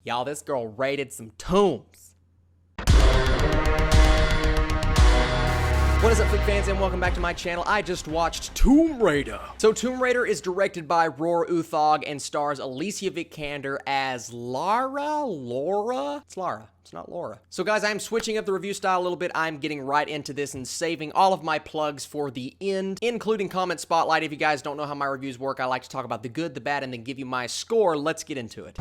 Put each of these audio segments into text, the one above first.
Y'all, this girl raided some tombs. What is up, Flick fans, and welcome back to my channel. I just watched Tomb Raider. So Tomb Raider is directed by Roar Uthaug and stars Alicia Vikander as Laura? It's Lara. It's not Laura. So guys, I'm switching up the review style a little bit. I'm getting right into this and saving all of my plugs for the end, including comment spotlight. If you guys don't know how my reviews work, I like to talk about the good, the bad, and then give you my score. Let's get into it.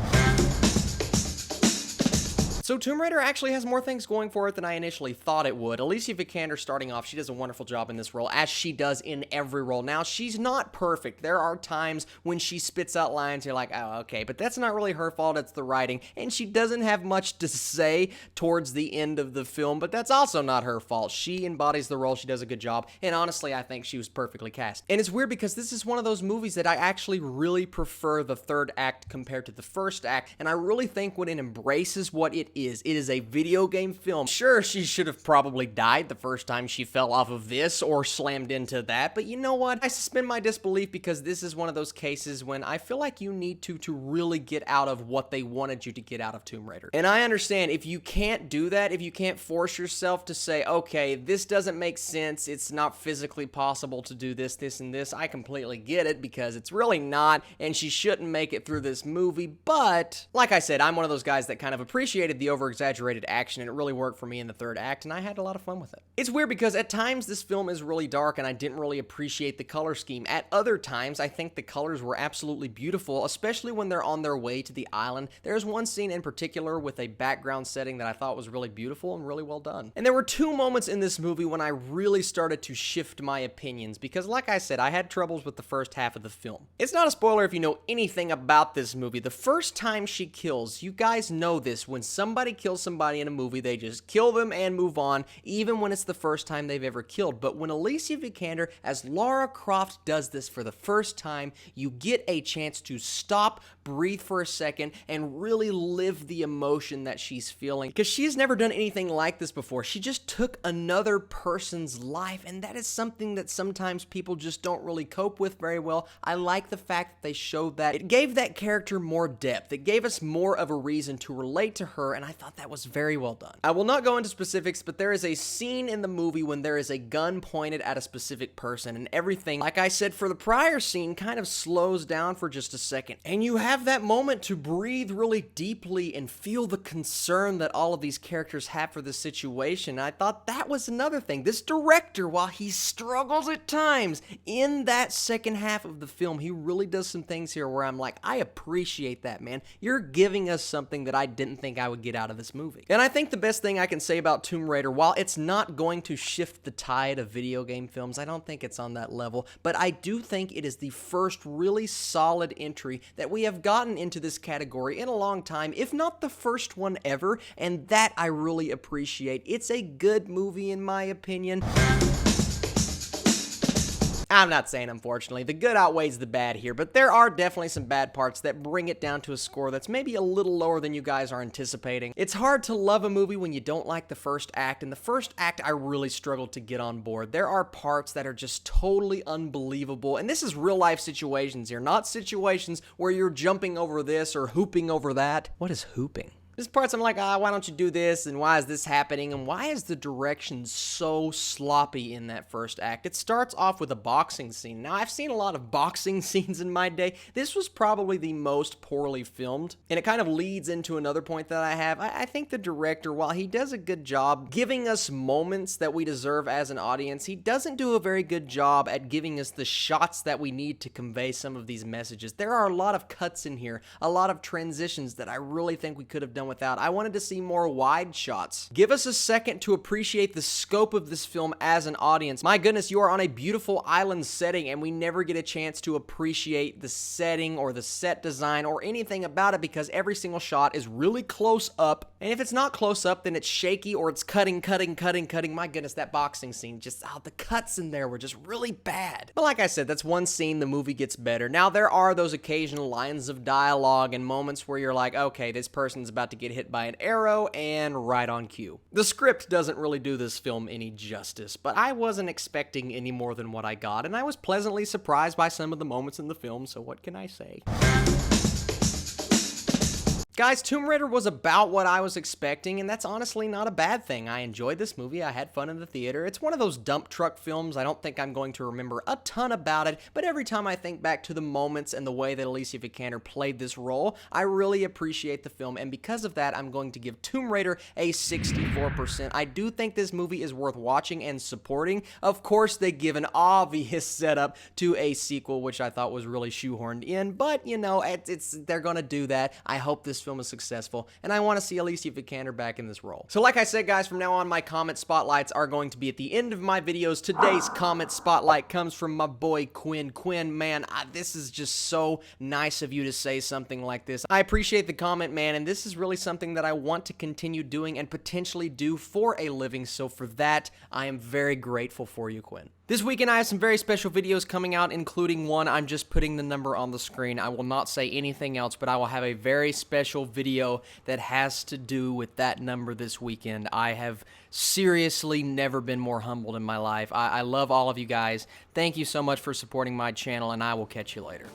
So Tomb Raider actually has more things going for it than I initially thought it would. Alicia Vikander starting off, she does a wonderful job in this role, as she does in every role. Now, she's not perfect. There are times when she spits out lines, you're like, oh, okay, but that's not really her fault, it's the writing. And she doesn't have much to say towards the end of the film, but that's also not her fault. She embodies the role, she does a good job, and honestly, I think she was perfectly cast. And it's weird because this is one of those movies that I actually really prefer the third act compared to the first act, and I really think when it embraces what it is a video game film. Sure, she should have probably died the first time she fell off of this or slammed into that, but you know what? I suspend my disbelief because this is one of those cases when I feel like you need to really get out of what they wanted you to get out of Tomb Raider. And I understand if you can't do that, if you can't force yourself to say, okay, this doesn't make sense, it's not physically possible to do this, this, and this, I completely get it because it's really not, and she shouldn't make it through this movie, but like I said, I'm one of those guys that kind of appreciated the over-exaggerated action, and it really worked for me in the third act, and I had a lot of fun with it. It's weird because at times this film is really dark and I didn't really appreciate the color scheme. At other times, I think the colors were absolutely beautiful, especially when they're on their way to the island. There's one scene in particular with a background setting that I thought was really beautiful and really well done. And there were two moments in this movie when I really started to shift my opinions because, like I said, I had troubles with the first half of the film. It's not a spoiler if you know anything about this movie. The first time she kills, you guys know this, when somebody kills somebody in a movie, they just kill them and move on, even when it's the first time they've ever killed. But when Alicia Vikander as Lara Croft does this for the first time, you get a chance to stop, breathe for a second, and really live the emotion that she's feeling. Because she's never done anything like this before. She just took another person's life, and that is something that sometimes people just don't really cope with very well. I like the fact that they showed that. It gave that character more depth. It gave us more of a reason to relate to her, and I thought that was very well done. I will not go into specifics, but there is a scene in the movie when there is a gun pointed at a specific person, and everything, like I said for the prior scene, kind of slows down for just a second, and you have that moment to breathe really deeply and feel the concern that all of these characters have for this situation. I thought that was another thing. This director, while he struggles at times, in that second half of the film, he really does some things here where I'm like, I appreciate that, man. You're giving us something that I didn't think I would get out of this movie. And I think the best thing I can say about Tomb Raider, while it's not going to shift the tide of video game films, I don't think it's on that level, but I do think it is the first really solid entry that we have gotten into this category in a long time, if not the first one ever, and that I really appreciate. It's a good movie in my opinion. I'm not saying, unfortunately, the good outweighs the bad here, but there are definitely some bad parts that bring it down to a score that's maybe a little lower than you guys are anticipating. It's hard to love a movie when you don't like the first act, and the first act I really struggled to get on board. There are parts that are just totally unbelievable, and this is real life situations here, not situations where you're jumping over this or hooping over that. What is hooping? There's parts I'm like, why don't you do this, and why is this happening, and why is the direction so sloppy in that first act? It starts off with a boxing scene. Now, I've seen a lot of boxing scenes in my day. This was probably the most poorly filmed, and it kind of leads into another point that I have. I think the director, while he does a good job giving us moments that we deserve as an audience, he doesn't do a very good job at giving us the shots that we need to convey some of these messages. There are a lot of cuts in here, a lot of transitions that I really think we could have done without. I wanted to see more wide shots. Give us a second to appreciate the scope of this film as an audience. My goodness, you are on a beautiful island setting, and we never get a chance to appreciate the setting or the set design or anything about it because every single shot is really close up, and if it's not close up, then it's shaky or it's cutting. My goodness, that boxing scene, just, the cuts in there were just really bad. But like I said, that's one scene, the movie gets better. Now, there are those occasional lines of dialogue and moments where you're like, okay, this person's about to get hit by an arrow, and right on cue. The script doesn't really do this film any justice, but I wasn't expecting any more than what I got, and I was pleasantly surprised by some of the moments in the film, so what can I say? Guys, Tomb Raider was about what I was expecting, and that's honestly not a bad thing. I enjoyed this movie. I had fun in the theater. It's one of those dump truck films. I don't think I'm going to remember a ton about it, but every time I think back to the moments and the way that Alicia Vikander played this role, I really appreciate the film, and because of that, I'm going to give Tomb Raider a 64%. I do think this movie is worth watching and supporting. Of course, they give an obvious setup to a sequel, which I thought was really shoehorned in, but, you know, they're going to do that. I hope this film is successful, and I want to see Alicia Vikander back in this role. So like I said, guys, from now on, my comment spotlights are going to be at the end of my videos. Today's comment spotlight comes from my boy Quinn. Quinn, man, this is just so nice of you to say something like this. I appreciate the comment, man, and this is really something that I want to continue doing and potentially do for a living, so for that, I am very grateful for you, Quinn. This weekend, I have some very special videos coming out, including one. I'm just putting the number on the screen. I will not say anything else, but I will have a very special video that has to do with that number this weekend. I have seriously never been more humbled in my life. I love all of you guys. Thank you so much for supporting my channel, and I will catch you later.